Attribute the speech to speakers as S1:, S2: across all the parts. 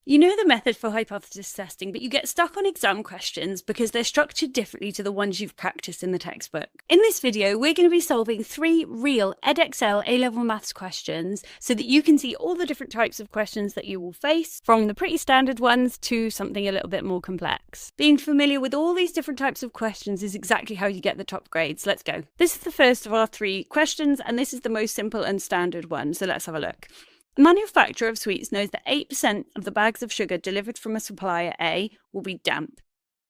S1: You know the method for hypothesis testing, but you get stuck on exam questions because they're structured differently to the ones you've practiced in the textbook. In this video, we're going to be solving 3 real Edexcel A-level maths questions so that you can see all the different types of questions that you will face, from the pretty standard ones to something a little bit more complex. Being familiar with all these different types of questions is exactly how you get the top grades. Let's go. This is the first of our 3 questions, and this is the most simple and standard one, so let's have a look. The manufacturer of sweets knows that 8% of the bags of sugar delivered from a supplier A will be damp.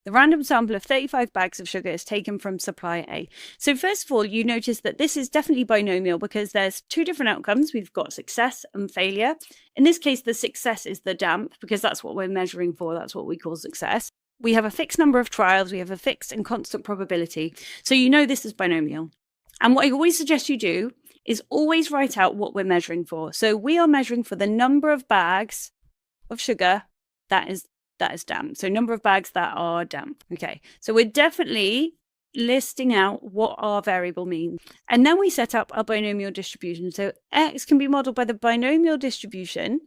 S1: The random sample of 35 bags of sugar is taken from supplier A. So first of all, you notice that this is definitely binomial because there's 2 different outcomes. We've got success and failure. In this case, the success is the damp because that's what we're measuring for. That's what we call success. We have a fixed number of trials. We have a fixed and constant probability. So you know this is binomial. And what I always suggest you do is always write out what we're measuring for. So we are measuring for the number of bags of sugar that is damp. So number of bags that are damp. Okay, so we're definitely listing out what our variable means. And then we set up our binomial distribution. So X can be modeled by the binomial distribution.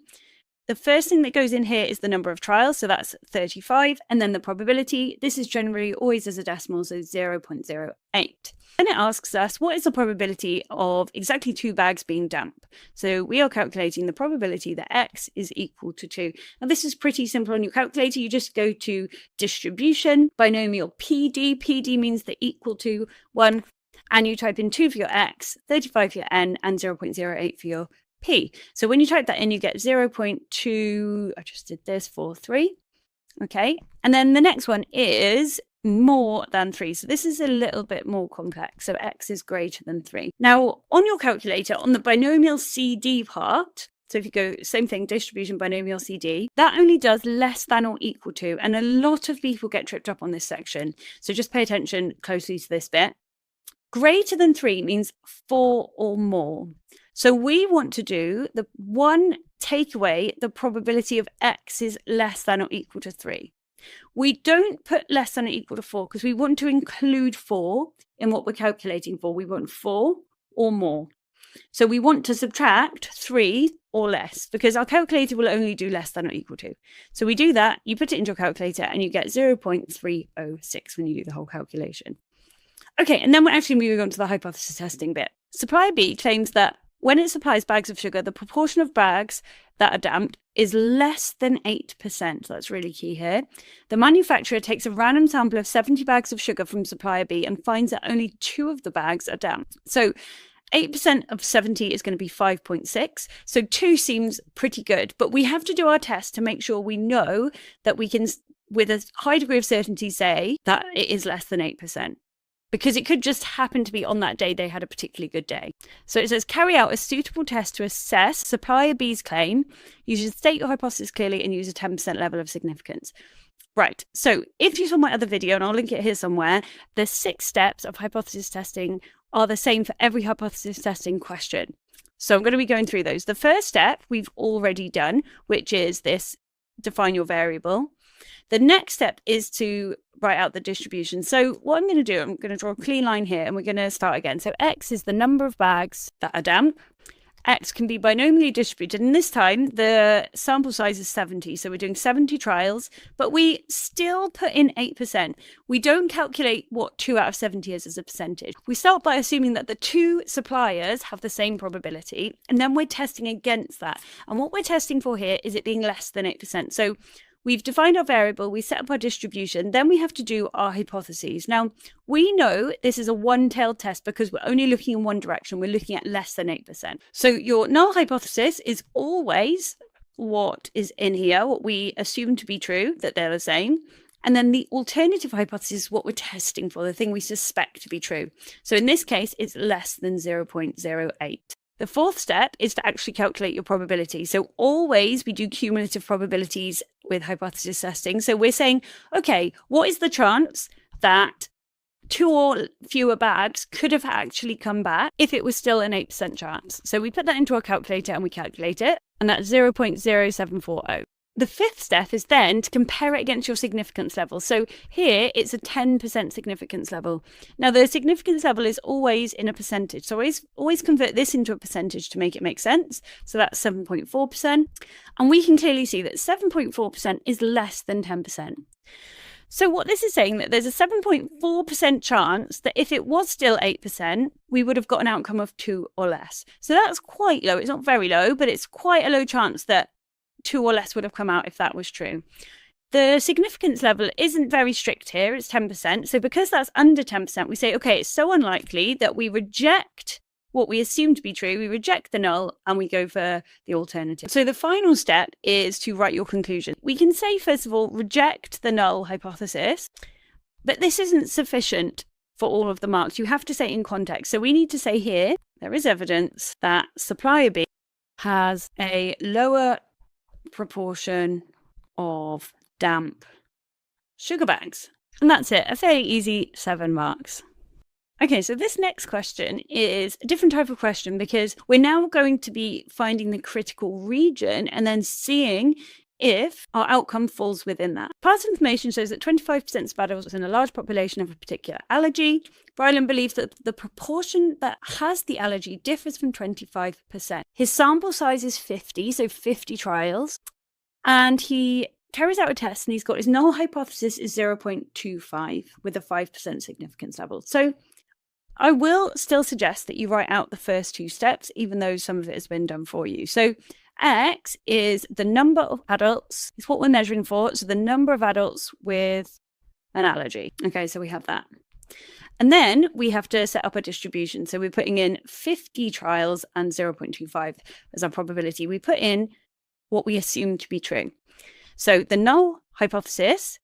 S1: The first thing that goes in here is the number of trials, so that's 35, and then the probability. This is generally always as a decimal, so 0.08. Then it asks us, what is the probability of exactly 2 bags being damp? So we are calculating the probability that X is equal to 2. Now this is pretty simple on your calculator. You just go to distribution, binomial PD. PD means the equal to 1, and you type in 2 for your X, 35 for your N, and 0.08 for your P. So when you type that in, you get 0.2, I just did this, 43. Okay. And then the next one is more than 3. So this is a little bit more complex. So X is greater than 3. Now on your calculator, on the binomial CD part, so if you go, same thing, distribution, binomial CD, that only does less than or equal to. And a lot of people get tripped up on this section. So just pay attention closely to this bit. Greater than 3 means 4 or more. So we want to do the one takeaway, the probability of X is less than or equal to 3. We don't put less than or equal to 4 because we want to include 4 in what we're calculating for. We want 4 or more. So we want to subtract 3 or less because our calculator will only do less than or equal to. So we do that, you put it into your calculator and you get 0.306 when you do the whole calculation. Okay, and then we're actually moving on to the hypothesis testing bit. Supplier B claims that when it supplies bags of sugar, the proportion of bags that are damped is less than 8%. So that's really key here. The manufacturer takes a random sample of 70 bags of sugar from supplier B and finds that only 2 of the bags are damp. So 8% of 70 is going to be 5.6. So 2 seems pretty good, but we have to do our test to make sure we know that we can, with a high degree of certainty, say that it is less than 8%. Because it could just happen to be on that day they had a particularly good day. So it says, carry out a suitable test to assess supplier B's claim. You should state your hypothesis clearly and use a 10% level of significance. Right, so if you saw my other video, and I'll link it here somewhere, the 6 steps of hypothesis testing are the same for every hypothesis testing question. So I'm going to be going through those. The first step we've already done, which is this, define your variable. The next step is to write out the distribution. So what I'm going to do, I'm going to draw a clean line here and we're going to start again. So X is the number of bags that are damp. X can be binomially distributed. And this time the sample size is 70. So we're doing 70 trials, but we still put in 8%. We don't calculate what 2 out of 70 is as a percentage. We start by assuming that the 2 suppliers have the same probability. And then we're testing against that. And what we're testing for here is it being less than 8%. So we've defined our variable, we set up our distribution, then we have to do our hypotheses. Now, we know this is a one-tailed test because we're only looking in one direction. We're looking at less than 8%. So your null hypothesis is always what is in here, what we assume to be true, that they're the same. And then the alternative hypothesis is what we're testing for, the thing we suspect to be true. So in this case, it's less than 0.08. The 4th step is to actually calculate your probability. So always we do cumulative probabilities with hypothesis testing. So we're saying, okay, what is the chance that 2 or fewer bags could have actually come back if it was still an 8% chance? So we put that into our calculator and we calculate it, and that's 0.0740. The fifth step is then to compare it against your significance level. So here it's a 10% significance level. Now the significance level is always in a percentage. So always convert this into a percentage to make it make sense. So that's 7.4%. And we can clearly see that 7.4% is less than 10%. So what this is saying that there's a 7.4% chance that if it was still 8%, we would have got an outcome of 2 or less. So that's quite low. It's not very low, but it's quite a low chance that 2 or less would have come out if that was true. The significance level isn't very strict here. It's 10%. So because that's under 10%, we say, okay, it's so unlikely that we reject what we assume to be true. We reject the null and we go for the alternative. So the final step is to write your conclusion. We can say, first of all, reject the null hypothesis, but this isn't sufficient for all of the marks. You have to say in context. So we need to say here, there is evidence that supplier B has a lower proportion of damp sugar bags. And that's it, a fairly easy 7 marks. Okay, so this next question is a different type of question because we're now going to be finding the critical region and then seeing if our outcome falls within that. Past information shows that 25% of adults in a large population have a particular allergy. Brylan believes that the proportion that has the allergy differs from 25%. His sample size is 50, so 50 trials, and he carries out a test and he's got his null hypothesis is 0.25 with a 5% significance level. So I will still suggest that you write out the first 2 steps, even though some of it has been done for you. So X is the number of adults, is what we're measuring for. So the number of adults with an allergy. Okay, so we have that. And then we have to set up a distribution. So we're putting in 50 trials and 0.25 as our probability. We put in what we assume to be true. So the null hypothesis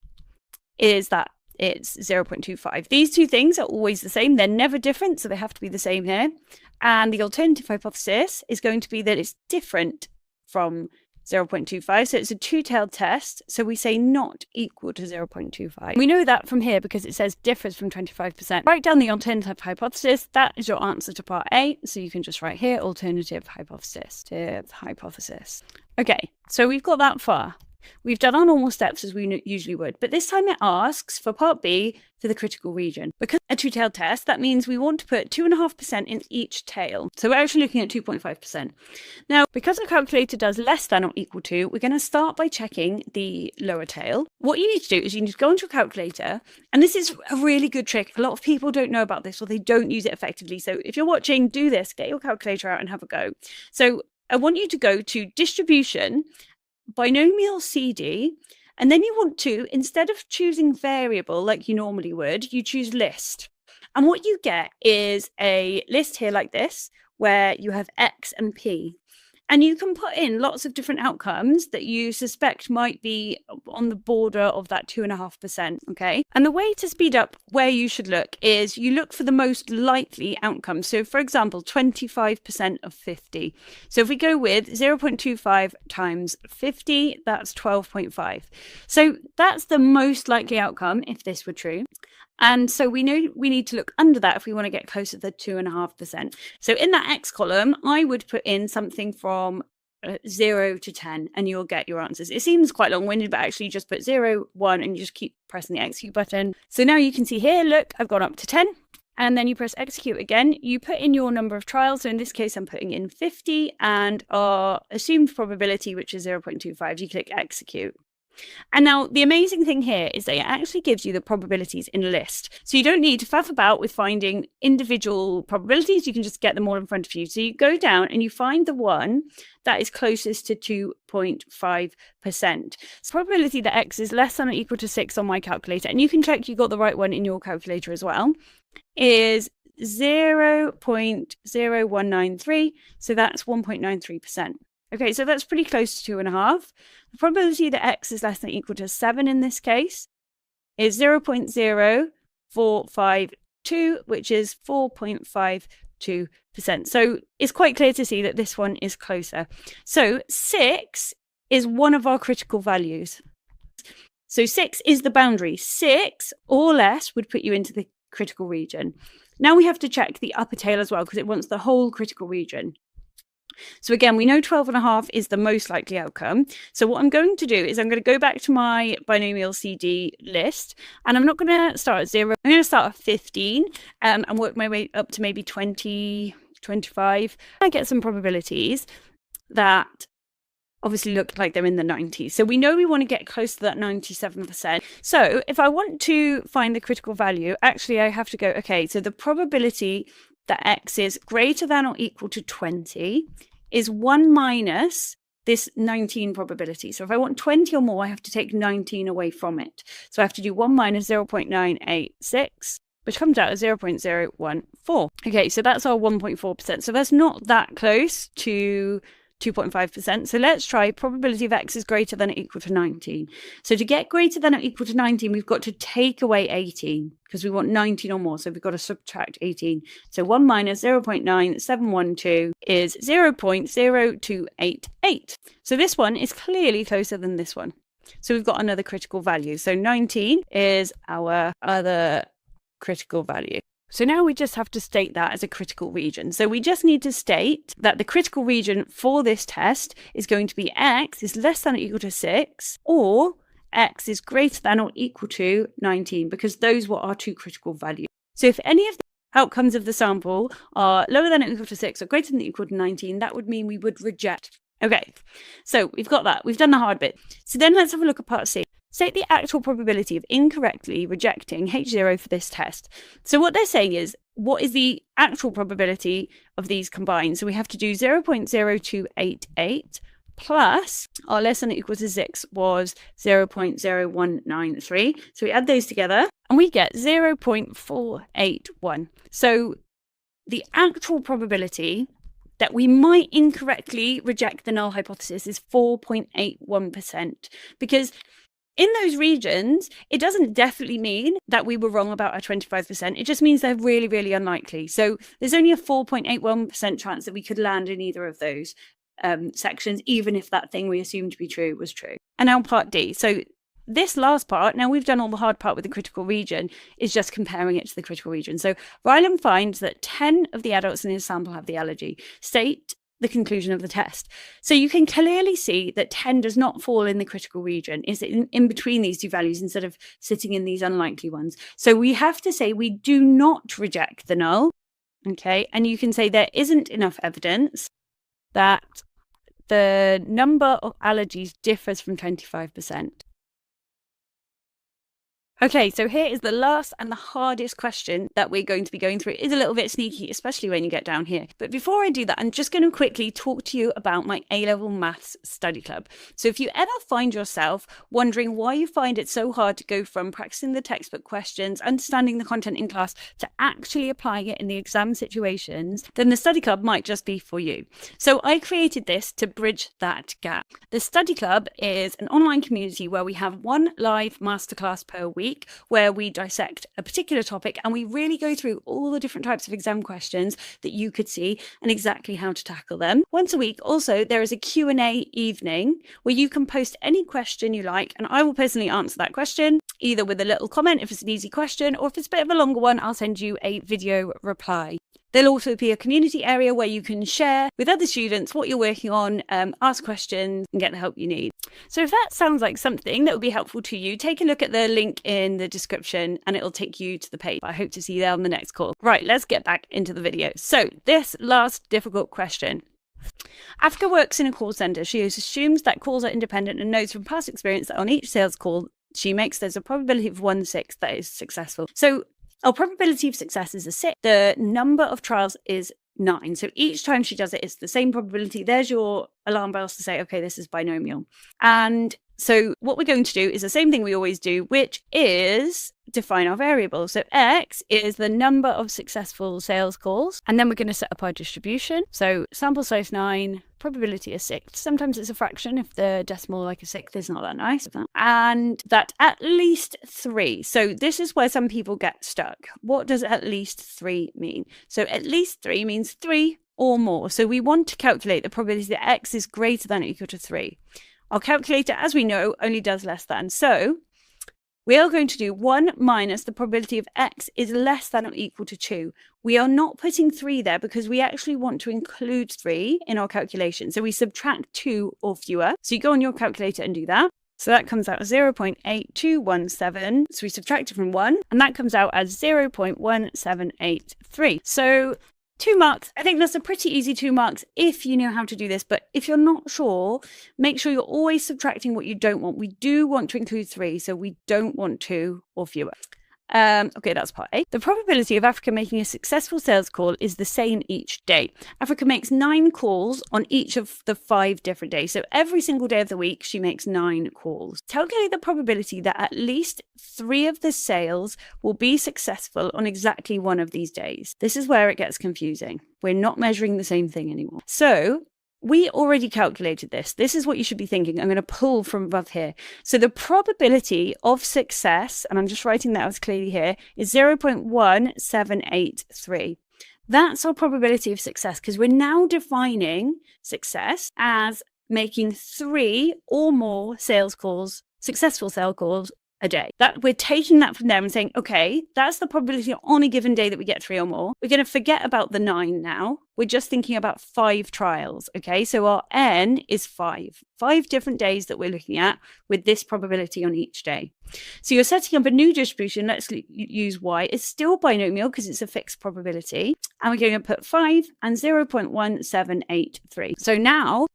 S1: is that it's 0.25. These 2 things are always the same. They're never different, so they have to be the same here. And the alternative hypothesis is going to be that it's different from 0.25. So it's a 2-tailed test. So we say not equal to 0.25. We know that from here because it says differs from 25%. Write down the alternative hypothesis. That is your answer to part A. So you can just write here, alternative hypothesis. Okay, so we've got that far. We've done our normal steps as we usually would, but this time it asks for part B for the critical region. Because a 2-tailed test, that means we want to put 2.5% in each tail. So we're actually looking at 2.5%. Now, because our calculator does less than or equal to, we're going to start by checking the lower tail. What you need to do is you need to go into your calculator, and this is a really good trick. A lot of people don't know about this or they don't use it effectively. So if you're watching, do this, get your calculator out and have a go. So I want you to go to distribution, binomial CD, and then you want to, instead of choosing variable like you normally would, you choose list. And what you get is a list here like this, where you have X and P. And you can put in lots of different outcomes that you suspect might be on the border of that 2.5%, okay? And the way to speed up where you should look is you look for the most likely outcome. So for example, 25% of 50. So if we go with 0.25 times 50, that's 12.5. So that's the most likely outcome if this were true. And so we know we need to look under that if we want to get closer to 2.5%. So in that X column, I would put in something from 0 to 10 and you'll get your answers. It seems quite long-winded, but actually you just put 0, 1 and you just keep pressing the execute button. So now you can see here, look, I've gone up to 10 and then you press execute again. You put in your number of trials. So in this case, I'm putting in 50 and our assumed probability, which is 0.25, you click execute. And now the amazing thing here is that it actually gives you the probabilities in a list. So you don't need to faff about with finding individual probabilities. You can just get them all in front of you. So you go down and you find the one that is closest to 2.5%. So probability that X is less than or equal to 6 on my calculator, and you can check you got the right one in your calculator as well, is 0.0193. So that's 1.93%. Okay, so that's pretty close to 2.5. The probability that X is less than or equal to 7 in this case is 0.0452, which is 4.52%. So it's quite clear to see that this one is closer. So 6 is one of our critical values. So 6 is the boundary. 6 or less would put you into the critical region. Now we have to check the upper tail as well because it wants the whole critical region. So again, we know 12.5 is the most likely outcome. So what I'm going to do is I'm going to go back to my binomial CD list, and I'm not going to start at 0. I'm going to start at 15 and work my way up to maybe 20, 25. I get some probabilities that obviously look like they're in the 90s. So we know we want to get close to that 97%. So if I want to find the critical value, actually I have to go, okay, so the probability that x is greater than or equal to 20 is 1 minus this 19 probability. So if I want 20 or more, I have to take 19 away from it. So I have to do 1 minus 0.986, which comes out as 0.014. Okay, so that's our 1.4%. So that's not that close to 2.5%. So let's try probability of x is greater than or equal to 19. So to get greater than or equal to 19, we've got to take away 18 because we want 19 or more. So we've got to subtract 18. So 1 minus 0.9712 is 0.0288. So this one is clearly closer than this one. So we've got another critical value. So 19 is our other critical value. So now we just have to state that as a critical region. So we just need to state that the critical region for this test is going to be x is less than or equal to 6, or x is greater than or equal to 19, because those were our two critical values. So if any of the outcomes of the sample are lower than or equal to 6 or greater than or equal to 19, that would mean we would reject. Okay, so we've got that. We've done the hard bit. So then let's have a look at part C. State the actual probability of incorrectly rejecting H0 for this test. So what they're saying is, what is the actual probability of these combined? So we have to do 0.0288 plus our less than or equal to 6 was 0.0193. So we add those together and we get 0.481. So the actual probability that we might incorrectly reject the null hypothesis is 4.81%, because in those regions, it doesn't definitely mean that we were wrong about our 25%. It just means they're really, really unlikely. So there's only a 4.81% chance that we could land in either of those sections, even if that thing we assumed to be true was true. And now part D. So this last part, now we've done all the hard part with the critical region, is just comparing it to the critical region. So Ryland finds that 10 of the adults in his sample have the allergy. State the conclusion of the test. So you can clearly see that 10 does not fall in the critical region. It's in between these two values instead of sitting in these unlikely ones. So we have to say we do not reject the null. Okay, and you can say there isn't enough evidence that the number of allergies differs from 25%. Okay, so here is the last and the hardest question that we're going to be going through. It is a little bit sneaky, especially when you get down here. But before I do that, I'm just going to quickly talk to you about my A-level maths study club. So if you ever find yourself wondering why you find it so hard to go from practicing the textbook questions, understanding the content in class, to actually applying it in the exam situations, then the study club might just be for you. So I created this to bridge that gap. The study club is an online community where we have one live masterclass per week, where we dissect a particular topic and we really go through all the different types of exam questions that you could see and exactly how to tackle them. Once a week, also, there is a Q&A evening where you can post any question you like, and I will personally answer that question, either with a little comment if it's an easy question, or if it's a bit of a longer one, I'll send you a video reply. There'll also be a community area where you can share with other students what you're working on, ask questions and get the help you need. So if that sounds like something that would be helpful to you, take a look at the link in the description and it'll take you to the page. I hope to see you there on the next call. Right, let's get back into the video. So this last difficult question. Africa works in a call centre. She assumes that calls are independent and knows from past experience that on each sales call she makes, there's a probability of 1/6 that is successful. So our probability of success is a 6. The number of trials is 9. So each time she does it, it's the same probability. There's your alarm bells to say, okay, this is binomial. And so what we're going to do is the same thing we always do, which is define our variable. So x is the number of successful sales calls. And then we're going to set up our distribution. So sample size 9, probability is 6. Sometimes it's a fraction if the decimal like a 6th is not that nice. And that at least 3. So this is where some people get stuck. What does at least 3 mean? So at least 3 means 3 or more. So we want to calculate the probability that x is greater than or equal to 3. Our calculator, as we know, only does less than. So we are going to do 1 minus the probability of x is less than or equal to 2. We are not putting 3 there because we actually want to include 3 in our calculation. So we subtract 2 or fewer. So you go on your calculator and do that. So that comes out as 0.8217. So we subtract it from 1, and that comes out as 0.1783. So 2 marks. I think that's a pretty easy 2 marks if you know how to do this. But if you're not sure, make sure you're always subtracting what you don't want. We do want to include 3, so we don't want 2 or fewer. Okay, that's part A. The probability of Africa making a successful sales call is the same each day. Africa makes 9 calls on each of the 5 different days. So every single day of the week, she makes 9 calls. Calculate the probability that at least 3 of the sales will be successful on exactly one of these days. This is where it gets confusing. We're not measuring the same thing anymore. So we already calculated this. This is what you should be thinking. I'm going to pull from above here. So the probability of success, and I'm just writing that as clearly here, is 0.1783. That's our probability of success because we're now defining success as making 3 or more sales calls, successful sales calls, a day. That we're taking that from there and saying, okay, that's the probability on a given day that we get 3 or more. We're going to forget about the 9 now. We're just thinking about 5 trials. Okay, so our n is 5 different days that we're looking at with this probability on each day. So you're setting up a new distribution. Let's use y. It's still binomial because it's a fixed probability, and we're going to put 5 and 0.1783. So now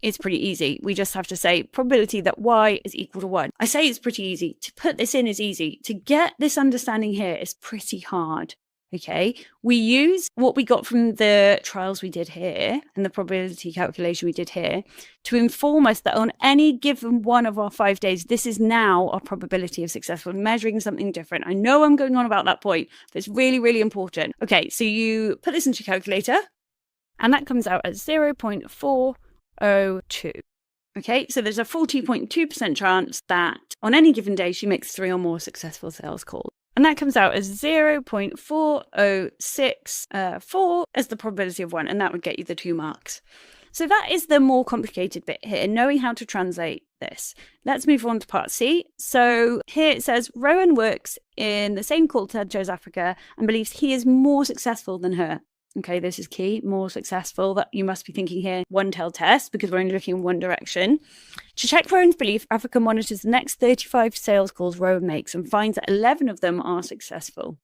S1: it's pretty easy. We just have to say probability that y is equal to 1. I say it's pretty easy. To put this in is easy. To get this understanding here is pretty hard. Okay, we use what we got from the trials we did here and the probability calculation we did here to inform us that on any given one of our 5 days, this is now our probability of success. We're measuring something different. I know I'm going on about that point, but it's really, really important. Okay, so you put this into your calculator and that comes out as 0.402. Okay, so there's a 40.2% chance that on any given day, she makes 3 or more successful sales calls. And that comes out as 0.4064 as the probability of 1, and that would get you the 2 marks. So that is the more complicated bit here, knowing how to translate this. Let's move on to part C. So here it says, Rowan works in the same call center as Africa and believes he is more successful than her. Okay, this is key, more successful. That you must be thinking here, one-tailed test, because we're only looking in one direction. To check Rowan's belief, Africa monitors the next 35 sales calls Rowan makes and finds that 11 of them are successful.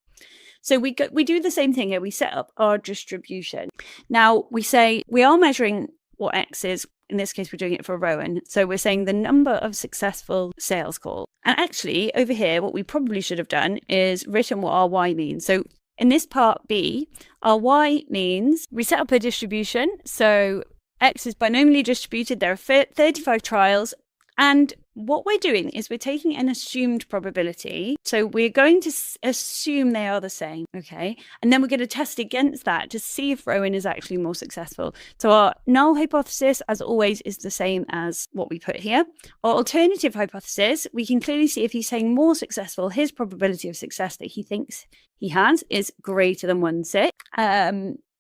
S1: So we do the same thing here. We set up our distribution. Now we say we are measuring what X is. In this case, we're doing it for Rowan. So we're saying the number of successful sales calls. And actually, over here, what we probably should have done is written what our Y means. So in this part B, our Y means we set up a distribution. So X is binomially distributed. There are 35 trials. And what we're doing is we're taking an assumed probability. So we're going to assume they are the same, okay? And then we're going to test against that to see if Rowan is actually more successful. So our null hypothesis, as always, is the same as what we put here. Our alternative hypothesis, we can clearly see if he's saying more successful, his probability of success that he thinks he has is greater than 1/6.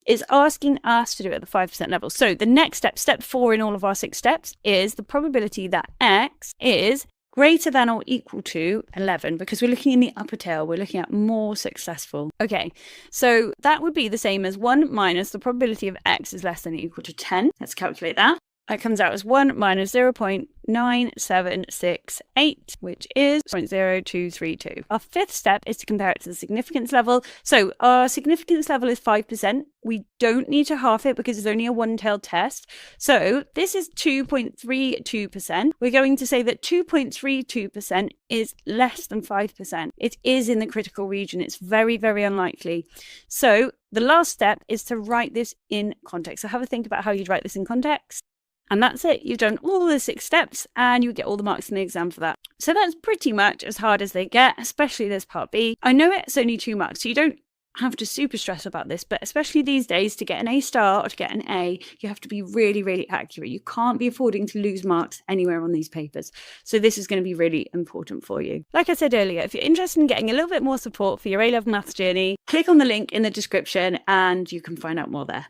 S1: Is asking us to do it at the 5% level. So the next step, step 4 in all of our 6 steps, is the probability that X is greater than or equal to 11, because we're looking in the upper tail, we're looking at more successful. Okay, so that would be the same as 1 minus the probability of X is less than or equal to 10. Let's calculate that. That comes out as 1 minus 0.9768, which is 0.0232. Our 5th step is to compare it to the significance level. So our significance level is 5%. We don't need to half it because it's only a one-tailed test. So this is 2.32%. We're going to say that 2.32% is less than 5%. It is in the critical region. It's very, very unlikely. So the last step is to write this in context. So have a think about how you'd write this in context. And that's it. You've done all the 6 steps and you get all the marks in the exam for that. So that's pretty much as hard as they get, especially this part B. I know it's only 2 marks, so you don't have to super stress about this, but especially these days, to get an A star or to get an A, you have to be really, really accurate. You can't be affording to lose marks anywhere on these papers. So this is going to be really important for you. Like I said earlier, if you're interested in getting a little bit more support for your A-level maths journey, click on the link in the description and you can find out more there.